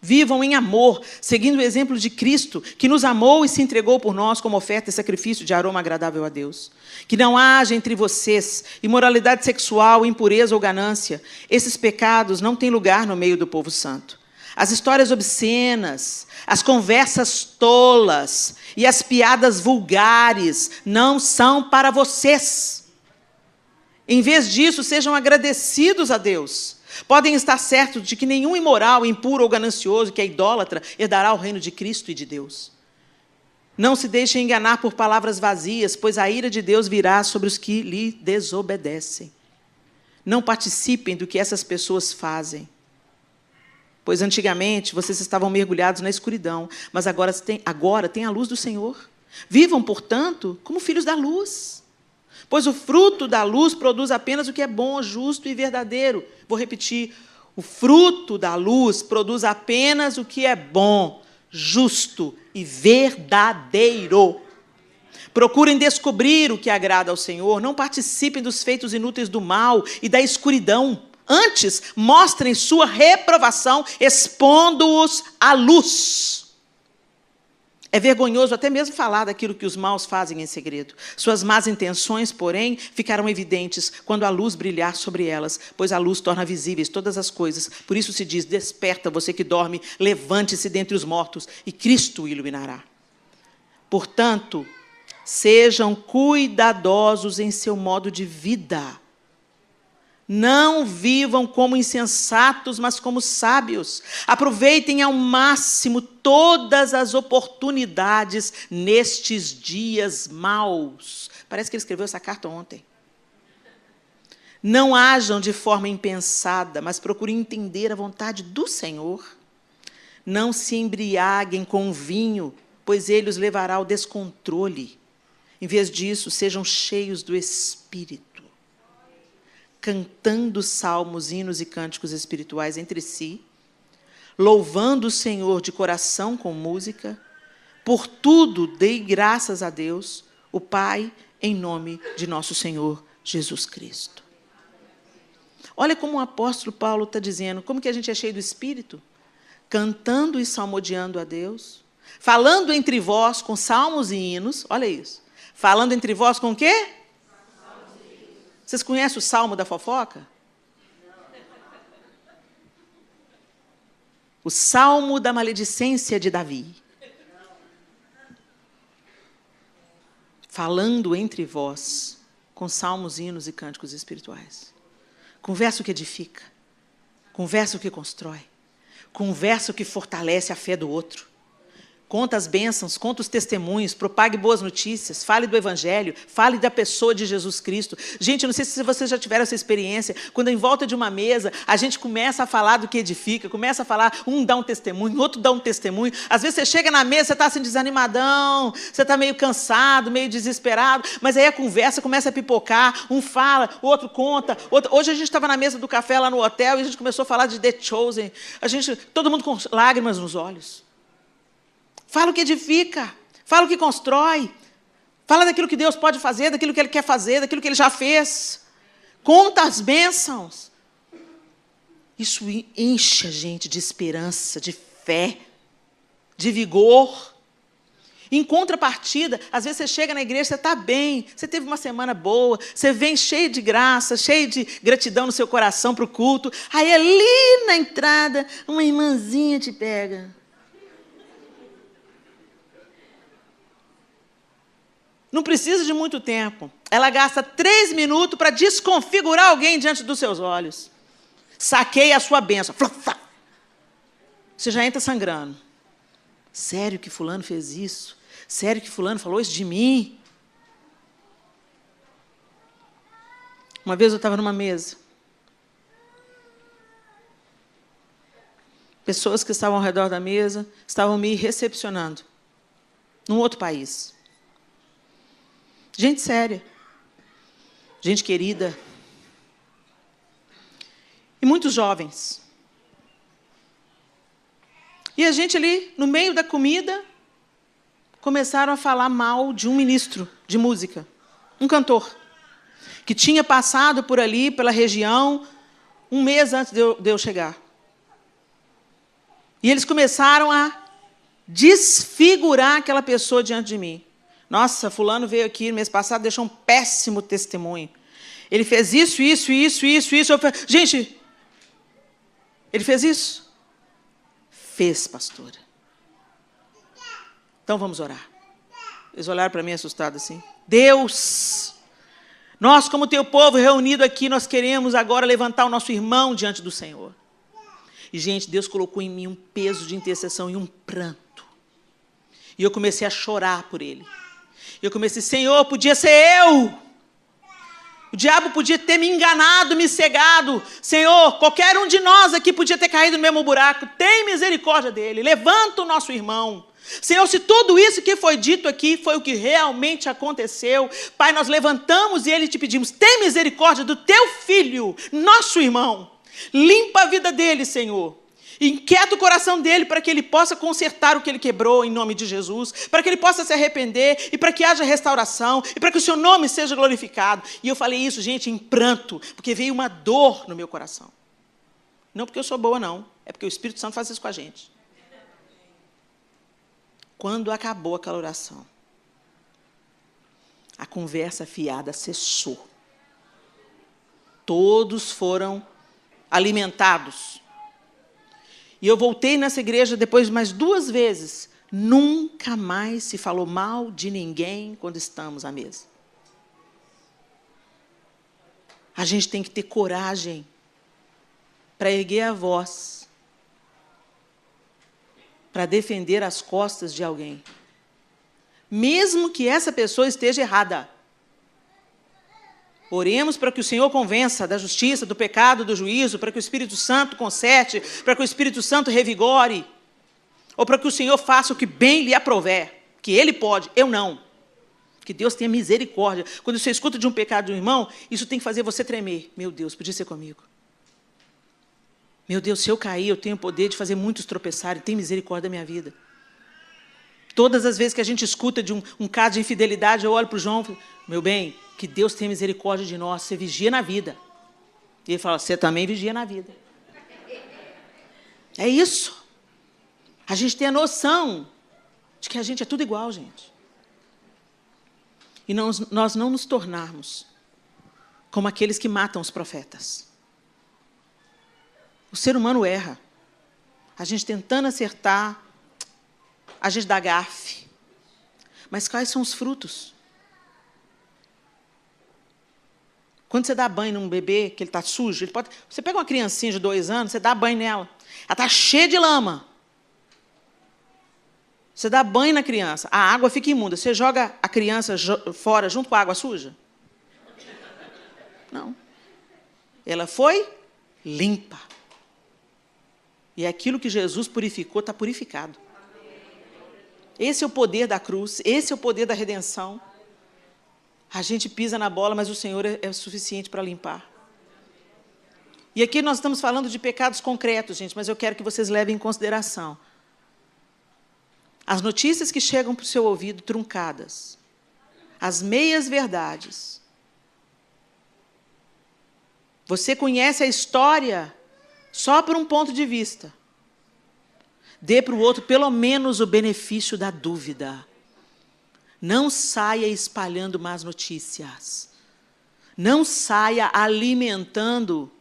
Vivam em amor, seguindo o exemplo de Cristo, que nos amou e se entregou por nós como oferta e sacrifício de aroma agradável a Deus. Que não haja entre vocês imoralidade sexual, impureza ou ganância. Esses pecados não têm lugar no meio do povo santo. As histórias obscenas, as conversas tolas e as piadas vulgares não são para vocês. Em vez disso, sejam agradecidos a Deus. Podem estar certos de que nenhum imoral, impuro ou ganancioso, que é idólatra, herdará o reino de Cristo e de Deus. Não se deixem enganar por palavras vazias, pois a ira de Deus virá sobre os que lhe desobedecem. Não participem do que essas pessoas fazem. Pois antigamente vocês estavam mergulhados na escuridão, mas agora têm a luz do Senhor. Vivam, portanto, como filhos da luz. Pois o fruto da luz produz apenas o que é bom, justo e verdadeiro. Vou repetir. O fruto da luz produz apenas o que é bom, justo e verdadeiro. Procurem descobrir o que agrada ao Senhor. Não participem dos feitos inúteis do mal e da escuridão. Antes, mostrem sua reprovação, expondo-os à luz. É vergonhoso até mesmo falar daquilo que os maus fazem em segredo. Suas más intenções, porém, ficarão evidentes quando a luz brilhar sobre elas, pois a luz torna visíveis todas as coisas. Por isso se diz, desperta você que dorme, levante-se dentre os mortos, e Cristo o iluminará. Portanto, sejam cuidadosos em seu modo de vida. Não vivam como insensatos, mas como sábios. Aproveitem ao máximo todas as oportunidades nestes dias maus. Parece que ele escreveu essa carta ontem. Não ajam de forma impensada, mas procurem entender a vontade do Senhor. Não se embriaguem com vinho, pois ele os levará ao descontrole. Em vez disso, sejam cheios do Espírito, cantando salmos, hinos e cânticos espirituais entre si, louvando o Senhor de coração com música. Por tudo, dei graças a Deus, o Pai, em nome de nosso Senhor Jesus Cristo. Olha como o apóstolo Paulo está dizendo, como que a gente é cheio do Espírito? Cantando e salmodiando a Deus, falando entre vós com salmos e hinos, olha isso, falando entre vós com o quê? Vocês conhecem o Salmo da fofoca? O Salmo da maledicência de Davi. falando entre vós com salmos, hinos e cânticos espirituais. Conversa o que edifica, conversa o que constrói, conversa o que fortalece a fé do outro. Conta as bênçãos, conta os testemunhos, propague boas notícias, fale do Evangelho, fale da pessoa de Jesus Cristo. Gente, eu não sei se vocês já tiveram essa experiência, quando em volta de uma mesa, a gente começa a falar do que edifica, começa a falar, um dá um testemunho, outro dá um testemunho. Às vezes você chega na mesa, você está assim desanimadão, você está meio cansado, meio desesperado, mas aí a conversa começa a pipocar, um fala, o outro conta. Hoje a gente estava na mesa do café lá no hotel e a gente começou a falar de The Chosen. Todo mundo com lágrimas nos olhos. Fala o que edifica, fala o que constrói, fala daquilo que Deus pode fazer, daquilo que Ele quer fazer, daquilo que Ele já fez. Conta as bênçãos. Isso enche a gente de esperança, de fé, de vigor. Em contrapartida, às vezes você chega na igreja, você está bem, você teve uma semana boa, você vem cheio de graça, cheio de gratidão no seu coração para o culto, aí ali na entrada, uma irmãzinha te pega. Não precisa de muito tempo. Ela gasta 3 minutos para desconfigurar alguém diante dos seus olhos. Saqueia a sua bênção. Você já entra sangrando. Sério que fulano fez isso? Sério que fulano falou isso de mim? Uma vez eu estava numa mesa. Pessoas que estavam ao redor da mesa estavam me recepcionando. Num outro país. Gente séria, gente querida. E muitos jovens. E a gente ali, no meio da comida, começaram a falar mal de um ministro de música, um cantor, que tinha passado por ali, pela região, um mês antes de eu chegar. E eles começaram a desfigurar aquela pessoa diante de mim. Nossa, fulano veio aqui no mês passado, deixou um péssimo testemunho. Ele fez isso. Gente, ele fez isso? Fez, pastora. Então vamos orar. Eles olharam para mim assustados assim. Deus, nós como teu povo reunido aqui, nós queremos agora levantar o nosso irmão diante do Senhor. E, gente, Deus colocou em mim um peso de intercessão e um pranto. E eu comecei a chorar por ele. Eu comecei, Senhor, podia ser eu. O diabo podia ter me enganado, me cegado. Senhor, qualquer um de nós aqui podia ter caído no mesmo buraco. Tem misericórdia dele. Levanta o nosso irmão. Senhor, se tudo isso que foi dito aqui foi o que realmente aconteceu, Pai, nós levantamos e ele te pedimos, tem misericórdia do teu filho, nosso irmão. Limpa a vida dele, Senhor. Inquieta o coração dele para que ele possa consertar o que ele quebrou em nome de Jesus, para que ele possa se arrepender e para que haja restauração e para que o seu nome seja glorificado. E eu falei isso, gente, em pranto, porque veio uma dor no meu coração. Não porque eu sou boa, não. É porque o Espírito Santo faz isso com a gente. Quando acabou aquela oração, a conversa fiada cessou. Todos foram alimentados. E eu voltei nessa igreja depois de mais 2 vezes. Nunca mais se falou mal de ninguém quando estamos à mesa. A gente tem que ter coragem para erguer a voz, para defender as costas de alguém. Mesmo que essa pessoa esteja errada. Oremos para que o Senhor convença da justiça, do pecado, do juízo, para que o Espírito Santo conserte, para que o Espírito Santo revigore, ou para que o Senhor faça o que bem lhe aprouver, que Ele pode, eu não. Que Deus tenha misericórdia. Quando você escuta de um pecado de um irmão, isso tem que fazer você tremer. Meu Deus, podia ser comigo. Meu Deus, se eu cair, eu tenho o poder de fazer muitos tropeçarem, tem misericórdia da minha vida. Todas as vezes que a gente escuta de um caso de infidelidade, eu olho para o João e falo, meu bem, que Deus tenha misericórdia de nós, você vigia na vida. E ele fala, você também vigia na vida. É isso. A gente tem a noção de que a gente é tudo igual, gente. E nós não nos tornarmos como aqueles que matam os profetas. O ser humano erra. A gente tentando acertar, a gente dá gafe. Mas quais são os frutos? Quando você dá banho num bebê, que ele está sujo, você pega uma criancinha de 2 anos, você dá banho nela. Ela está cheia de lama. Você dá banho na criança, a água fica imunda. Você joga a criança fora junto com a água suja? Não. Ela foi limpa. E aquilo que Jesus purificou está purificado. Esse é o poder da cruz, esse é o poder da redenção. A gente pisa na bola, mas o Senhor é suficiente para limpar. E aqui nós estamos falando de pecados concretos, gente, mas eu quero que vocês levem em consideração as notícias que chegam para o seu ouvido truncadas, as meias-verdades. Você conhece a história só por um ponto de vista. Dê para o outro pelo menos o benefício da dúvida. Não saia espalhando más notícias. Não saia alimentando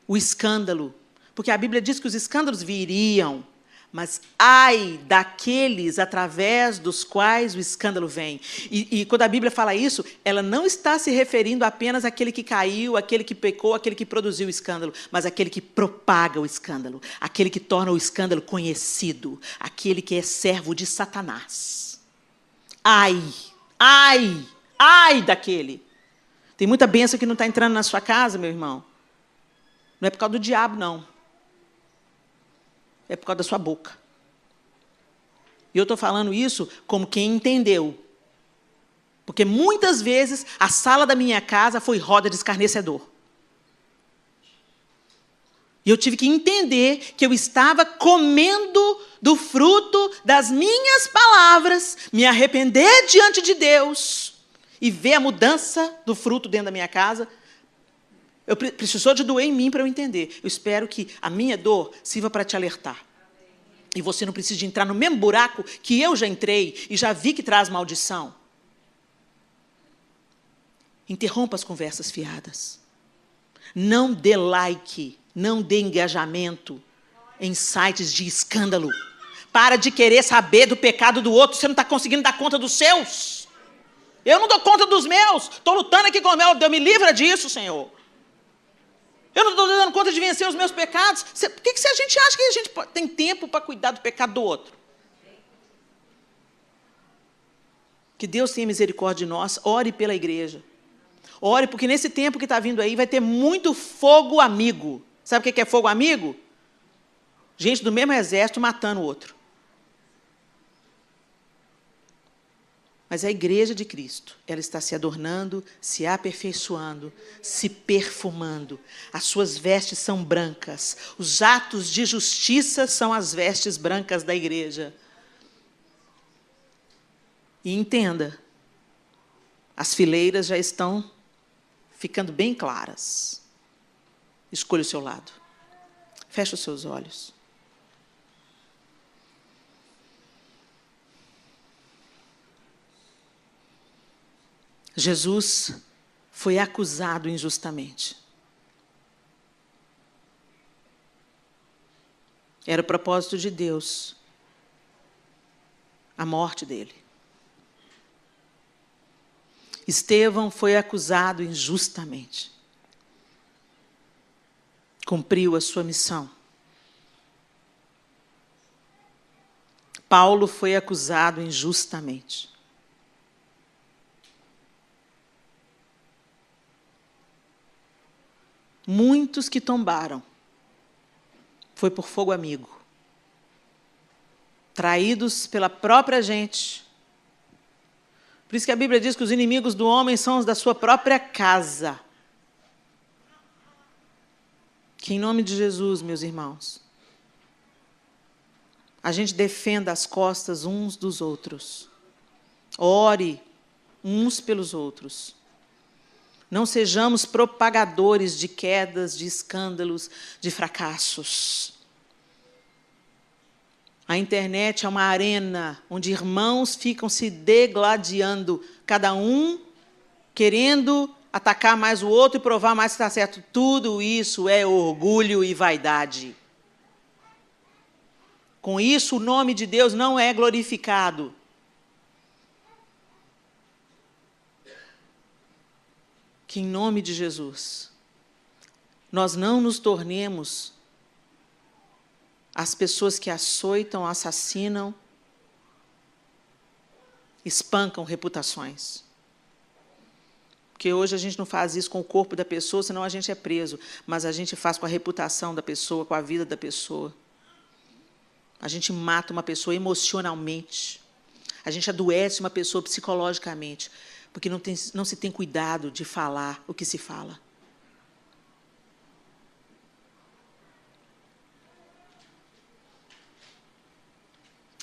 o escândalo. Porque a Bíblia diz que os escândalos viriam, mas ai daqueles através dos quais o escândalo vem. E quando a Bíblia fala isso, ela não está se referindo apenas àquele que caiu, àquele que pecou, àquele que produziu o escândalo, mas àquele que propaga o escândalo, aquele que torna o escândalo conhecido, aquele que é servo de Satanás. Ai, ai, ai daquele. Tem muita bênção que não está entrando na sua casa, meu irmão. Não é por causa do diabo, não. É por causa da sua boca. E eu estou falando isso como quem entendeu. Porque muitas vezes a sala da minha casa foi roda de escarnecedor. E eu tive que entender que eu estava comendo do fruto das minhas palavras, me arrepender diante de Deus e ver a mudança do fruto dentro da minha casa. Precisou de doer em mim para eu entender. Eu espero que a minha dor sirva para te alertar. E você não precisa de entrar no mesmo buraco que eu já entrei e já vi que traz maldição. Interrompa as conversas fiadas. Não dê like, não dê engajamento em sites de escândalo. Para de querer saber do pecado do outro, você não está conseguindo dar conta dos seus. Eu não dou conta dos meus. Estou lutando aqui com o meu Deus, me livra disso, Senhor. Eu não estou dando conta de vencer os meus pecados. Por que a gente acha que a gente tem tempo para cuidar do pecado do outro? Que Deus tenha misericórdia de nós. Ore pela igreja. Ore, porque nesse tempo que está vindo aí vai ter muito fogo amigo. Sabe o que é fogo amigo? Gente do mesmo exército matando o outro. Mas a igreja de Cristo, ela está se adornando, se aperfeiçoando, se perfumando. As suas vestes são brancas. Os atos de justiça são as vestes brancas da igreja. E entenda, as fileiras já estão ficando bem claras. Escolha o seu lado. Feche os seus olhos. Jesus foi acusado injustamente. Era o propósito de Deus a morte dele. Estevão foi acusado injustamente. Cumpriu a sua missão. Paulo foi acusado injustamente. Muitos que tombaram foi por fogo amigo, traídos pela própria gente. Por isso que a Bíblia diz que os inimigos do homem são os da sua própria casa. Que em nome de Jesus, meus irmãos, a gente defenda as costas uns dos outros. Ore uns pelos outros. Não sejamos propagadores de quedas, de escândalos, de fracassos. A internet é uma arena onde irmãos ficam se degladiando, cada um querendo atacar mais o outro e provar mais que está certo. Tudo isso é orgulho e vaidade. Com isso, o nome de Deus não é glorificado. que, em nome de Jesus, nós não nos tornemos as pessoas que açoitam, assassinam, espancam reputações. Porque hoje a gente não faz isso com o corpo da pessoa, senão a gente é preso. Mas a gente faz com a reputação da pessoa, com a vida da pessoa. A gente mata uma pessoa emocionalmente. A gente adoece uma pessoa psicologicamente. Porque não se tem cuidado de falar o que se fala.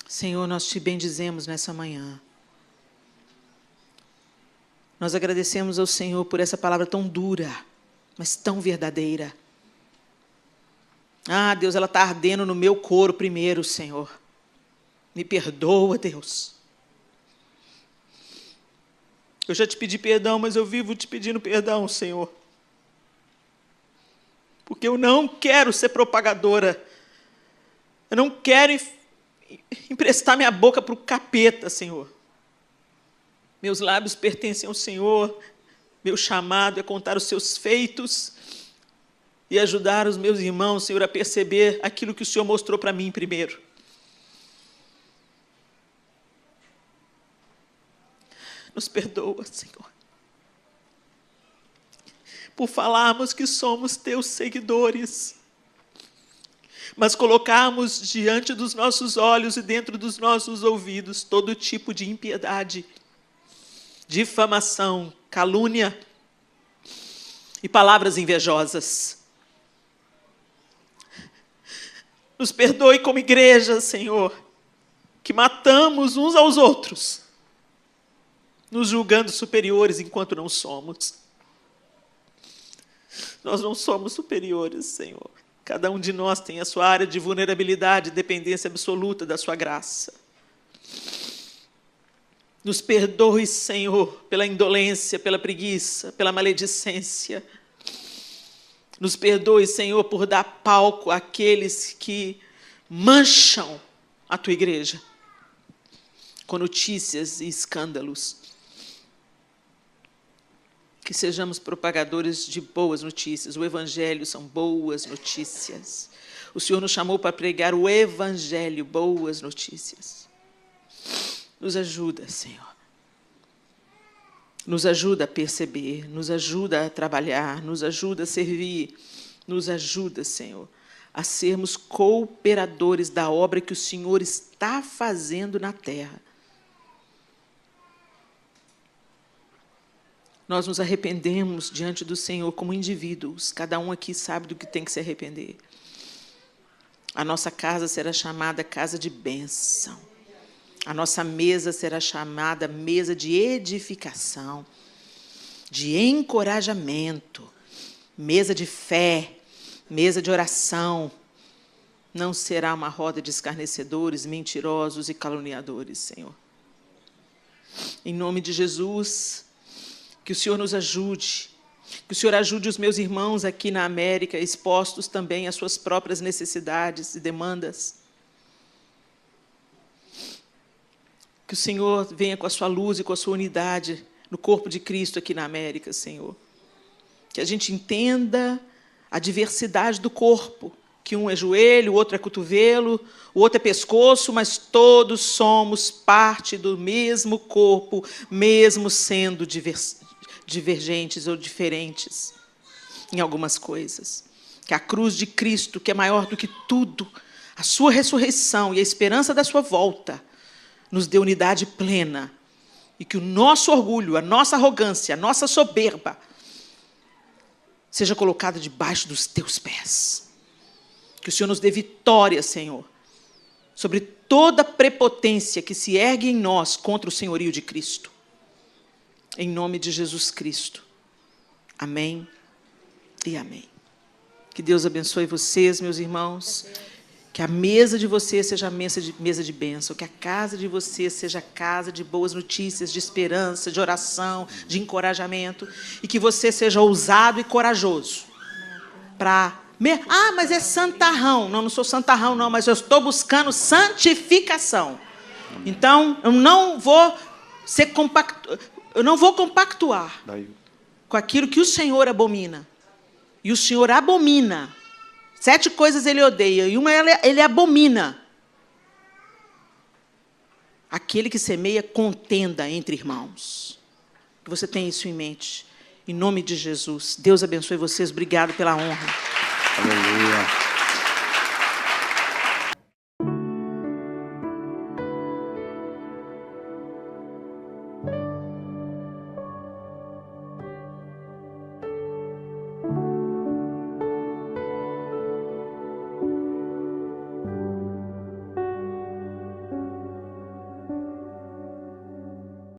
Senhor, nós te bendizemos nessa manhã. Nós agradecemos ao Senhor por essa palavra tão dura, mas tão verdadeira. Ah, Deus, ela está ardendo no meu couro primeiro, Senhor. Me perdoa, Deus. Eu já te pedi perdão, mas eu vivo te pedindo perdão, Senhor. Porque eu não quero ser propagadora. Eu não quero emprestar minha boca para o capeta, Senhor. Meus lábios pertencem ao Senhor. Meu chamado é contar os seus feitos e ajudar os meus irmãos, Senhor, a perceber aquilo que o Senhor mostrou para mim primeiro. Nos perdoa, Senhor, por falarmos que somos teus seguidores, mas colocarmos diante dos nossos olhos e dentro dos nossos ouvidos todo tipo de impiedade, difamação, calúnia e palavras invejosas. Nos perdoe como igreja, Senhor, que matamos uns aos outros, nos julgando superiores enquanto não somos. Nós não somos superiores, Senhor. Cada um de nós tem a sua área de vulnerabilidade e dependência absoluta da sua graça. Nos perdoe, Senhor, pela indolência, pela preguiça, pela maledicência. Nos perdoe, Senhor, por dar palco àqueles que mancham a tua igreja com notícias e escândalos. Que sejamos propagadores de boas notícias. O Evangelho são boas notícias. O Senhor nos chamou para pregar o Evangelho, boas notícias. Nos ajuda, Senhor. Nos ajuda a perceber, nos ajuda a trabalhar, nos ajuda a servir, nos ajuda, Senhor, a sermos cooperadores da obra que o Senhor está fazendo na terra. Nós nos arrependemos diante do Senhor como indivíduos. Cada um aqui sabe do que tem que se arrepender. A nossa casa será chamada casa de bênção. A nossa mesa será chamada mesa de edificação, de encorajamento, mesa de fé, mesa de oração. Não será uma roda de escarnecedores, mentirosos e caluniadores, Senhor. Em nome de Jesus, que o Senhor nos ajude, que o Senhor ajude os meus irmãos aqui na América, expostos também às suas próprias necessidades e demandas. Que o Senhor venha com a sua luz e com a sua unidade no corpo de Cristo aqui na América, Senhor. Que a gente entenda a diversidade do corpo, que um é joelho, o outro é cotovelo, o outro é pescoço, mas todos somos parte do mesmo corpo, mesmo sendo divergentes ou diferentes em algumas coisas. Que a cruz de Cristo, que é maior do que tudo, a sua ressurreição e a esperança da sua volta, nos dê unidade plena. E que o nosso orgulho, a nossa arrogância, a nossa soberba seja colocada debaixo dos teus pés. Que o Senhor nos dê vitória, Senhor, sobre toda prepotência que se ergue em nós contra o senhorio de Cristo. Em nome de Jesus Cristo. Amém e amém. Que Deus abençoe vocês, meus irmãos. Que a mesa de vocês seja mesa de bênção. Que a casa de vocês seja casa de boas notícias, de esperança, de oração, de encorajamento. E que você seja ousado e corajoso para... mas é santarrão. Não sou santarrão, não, mas eu estou buscando santificação. Então, eu não vou compactuar com aquilo que o Senhor abomina. E o Senhor abomina. 7 coisas ele odeia, e uma ele abomina. Aquele que semeia contenda entre irmãos. Que você tenha isso em mente. Em nome de Jesus. Deus abençoe vocês. Obrigado pela honra. Aleluia.